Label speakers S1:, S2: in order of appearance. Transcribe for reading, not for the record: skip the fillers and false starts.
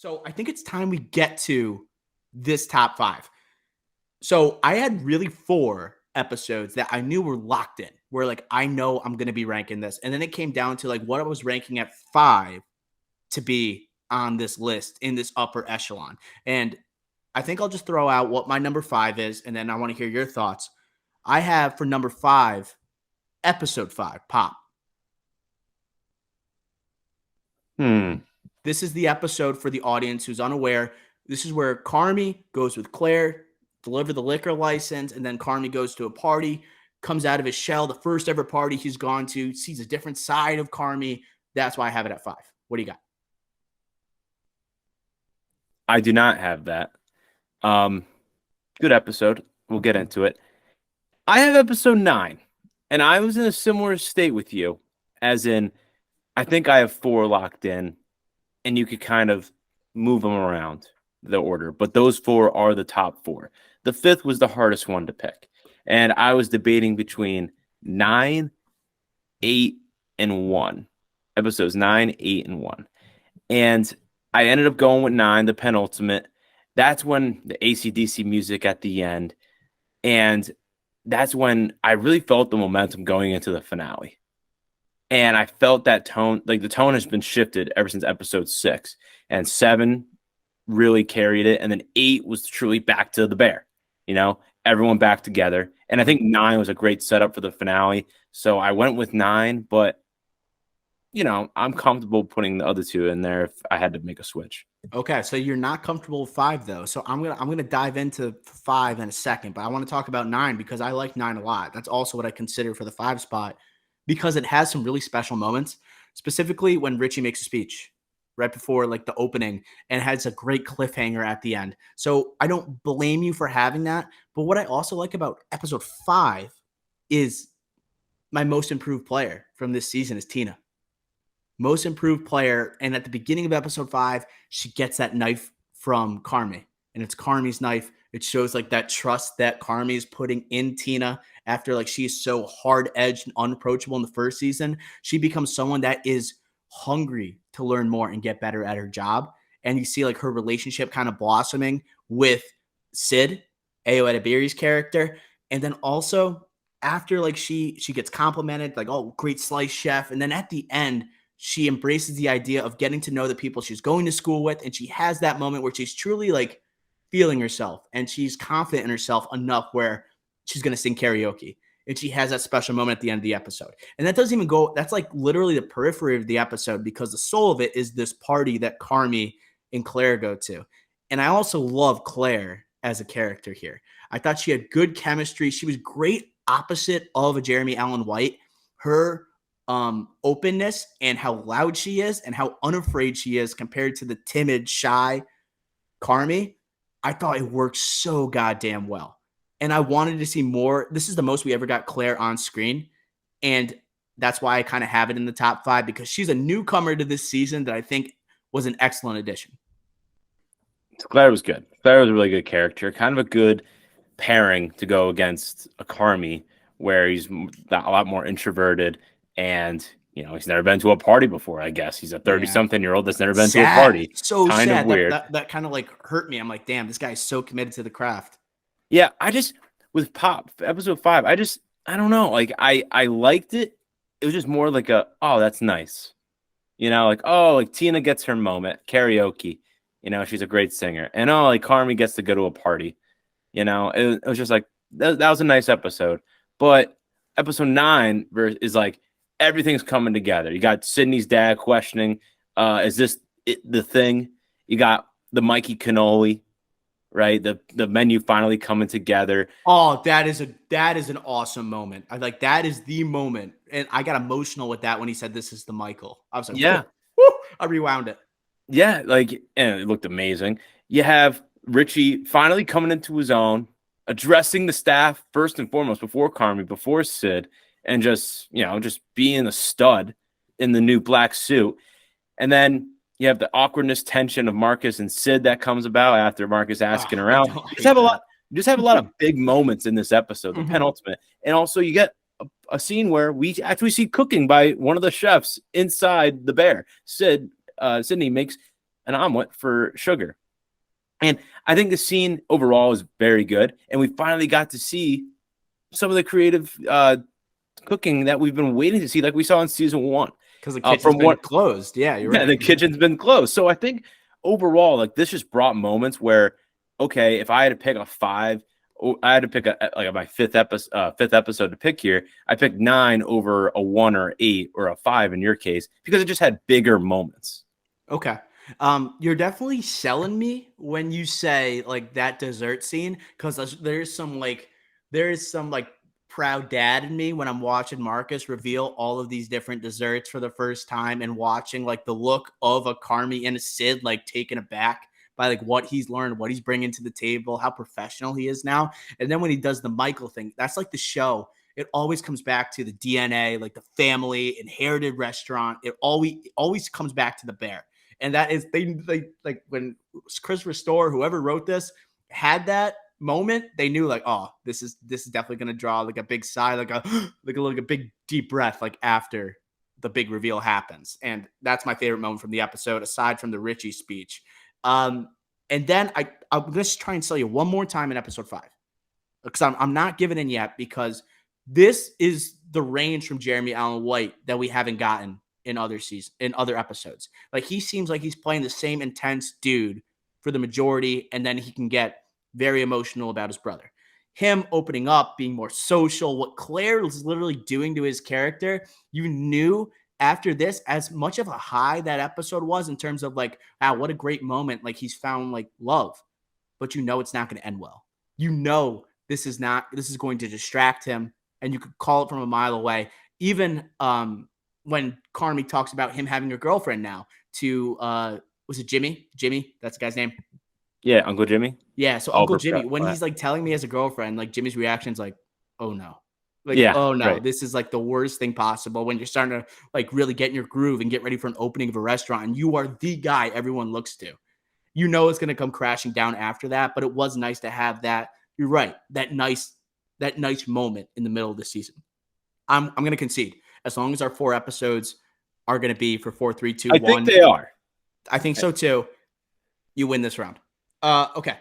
S1: So I think it's time we get to this top five. So I had really four episodes that I knew were locked in, where like I know I'm going to be ranking this. And then it came down to like what I was ranking at five to be on this list in this upper echelon. And I think I'll just throw out what my number five is, and then I want to hear your thoughts. I have for number five, episode five, Pop. This is the episode for the audience who's unaware. This is where Carmy goes with Claire, deliver the liquor license, and then Carmy goes to a party, comes out of his shell, the first ever party he's gone to, sees a different side of Carmy. That's why I have it at five. What do you got?
S2: I do not have that. Good episode. We'll get into it. I have episode 9, and I was in a similar state with you, as in, I think I have 4 locked in, and you could kind of move them around the order, but those 4 are the top 4. The 5th was the hardest one to pick, and I was debating between 9, 8, and 1. Episodes 9, 8, and 1. And I ended up going with 9, the penultimate. That's when the AC/DC music at the end. And that's when I really felt the momentum going into the finale. And I felt that tone, like the tone has been shifted ever since episode 6. And 7 really carried it. And then 8 was truly back to the bear. You know, everyone back together. And I think 9 was a great setup for the finale. So I went with 9, but you know, I'm comfortable putting the other 2 in there if I had to make a switch.
S1: Okay, so you're not comfortable with 5 though. So I'm gonna dive into 5 in a second, but I want to talk about 9 because I like 9 a lot. That's also what I consider for the 5 spot because it has some really special moments, specifically when Richie makes a speech right before like the opening and has a great cliffhanger at the end. So I don't blame you for having that. But what I also like about episode 5 is my most improved player from this season is Tina. Most improved player. And at the beginning of episode 5, she gets that knife from Carmy. And it's Carmy's knife. It shows like that trust that Carmy is putting in Tina after like she's so hard-edged and unapproachable in the first season. She becomes someone that is hungry to learn more and get better at her job. And you see like her relationship kind of blossoming with Sid, Ayo Edebiri's character. And then also after like she gets complimented, like, oh, great slice chef. And then at the end, she embraces the idea of getting to know the people she's going to school with. And she has that moment where she's truly like feeling herself and she's confident in herself enough where she's going to sing karaoke. And she has that special moment at the end of the episode. And that doesn't even go, that's like literally the periphery of the episode because the soul of it is this party that Carmy and Claire go to. And I also love Claire as a character here. I thought she had good chemistry. She was great opposite of a Jeremy Allen White. Her openness and how loud she is and how unafraid she is compared to the timid, shy Carmy, I thought it worked so goddamn well. And I wanted to see more. This is the most we ever got Claire on screen. And that's why I kind of have it in the top 5 because she's a newcomer to this season that I think was an excellent addition.
S2: Claire was good. Claire was a really good character. Kind of a good pairing to go against a Carmy where he's a lot more introverted. And, you know, he's never been to a party before, I guess. He's a 30-something-year-old that's never been to a party.
S1: So
S2: kind
S1: sad.
S2: of weird.
S1: That kind of like hurt me. I'm like, damn, this guy's so committed to the craft.
S2: Yeah, with Pop, episode 5, I don't know. Like, I liked it. It was just more like oh, that's nice. You know, like, oh, like Tina gets her moment, karaoke. You know, she's a great singer. And, oh, like Carmy gets to go to a party. You know, it was just like, that was a nice episode. But episode 9 is like, everything's coming together. You got Sydney's dad questioning, is this the thing? You got the Mikey cannoli, right? The menu finally coming together.
S1: Oh, that is an awesome moment. I like that is the moment. And I got emotional with that when he said this is the Michael. I was like,
S2: yeah.
S1: Whoo, I rewound it.
S2: Yeah, like, and it looked amazing. You have Richie finally coming into his own, addressing the staff first and foremost before Carmy, before Sid. And just, you know, just being a stud in the new black suit. And then you have the awkwardness, tension of Marcus and Sid that comes about after Marcus asking her out. You just have a lot of big moments in this episode, the penultimate. And also you get a scene where we actually see cooking by one of the chefs inside the bear. Sydney makes an omelet for Sugar. And I think the scene overall is very good. And we finally got to see some of the creative cooking that we've been waiting to see, like we saw in season 1.
S1: Because the kitchen's been closed. Yeah, you're right.
S2: The kitchen's been closed. So I think overall, like this just brought moments where, okay, if I had to pick a 5, I had to pick my fifth episode to pick here. I picked 9 over a 1 or 8 or a 5 in your case because it just had bigger moments.
S1: Okay. You're definitely selling me when you say like that dessert scene, because there is some proud dad in me when I'm watching Marcus reveal all of these different desserts for the first time and watching like the look of a Carmy and a Sid like taken aback by like what he's learned, what he's bringing to the table, how professional he is now. And then when he does the Michael thing, that's like the show. It always comes back to the DNA, like the family inherited restaurant. It always comes back to the bear. And that is they like when Chris Restore, whoever wrote this, had that moment, they knew like, oh, this is definitely gonna draw like a big sigh, like a big deep breath, like after the big reveal happens. And that's my favorite moment from the episode, aside from the Richie speech. And then I'm just try and sell you one more time in episode 5. Because I'm not giving in yet, because this is the range from Jeremy Allen White that we haven't gotten in other episodes. Like he seems like he's playing the same intense dude for the majority, and then he can get very emotional about his brother. Him opening up, being more social, what Claire was literally doing to his character, you knew after this, as much of a high that episode was in terms of like, wow, what a great moment. Like he's found like love, but you know it's not going to end well. You know this is going to distract him, and you could call it from a mile away. Even when Carmy talks about him having a girlfriend now to, was it Jimmy? Jimmy, that's the guy's name.
S2: Yeah, Uncle Jimmy.
S1: Yeah, so Uncle Jimmy, when he's like telling me he has a girlfriend, like Jimmy's reaction is like, oh no. Like, yeah, oh no, right. This is like the worst thing possible when you're starting to like really get in your groove and get ready for an opening of a restaurant, and you are the guy everyone looks to. You know it's going to come crashing down after that, but it was nice to have that. You're right, that nice moment in the middle of the season. I'm going to concede. As long as our 4 episodes are going to be for 4, 3, 2, 1.
S2: I think they are.
S1: I think so too. You win this round. Okay.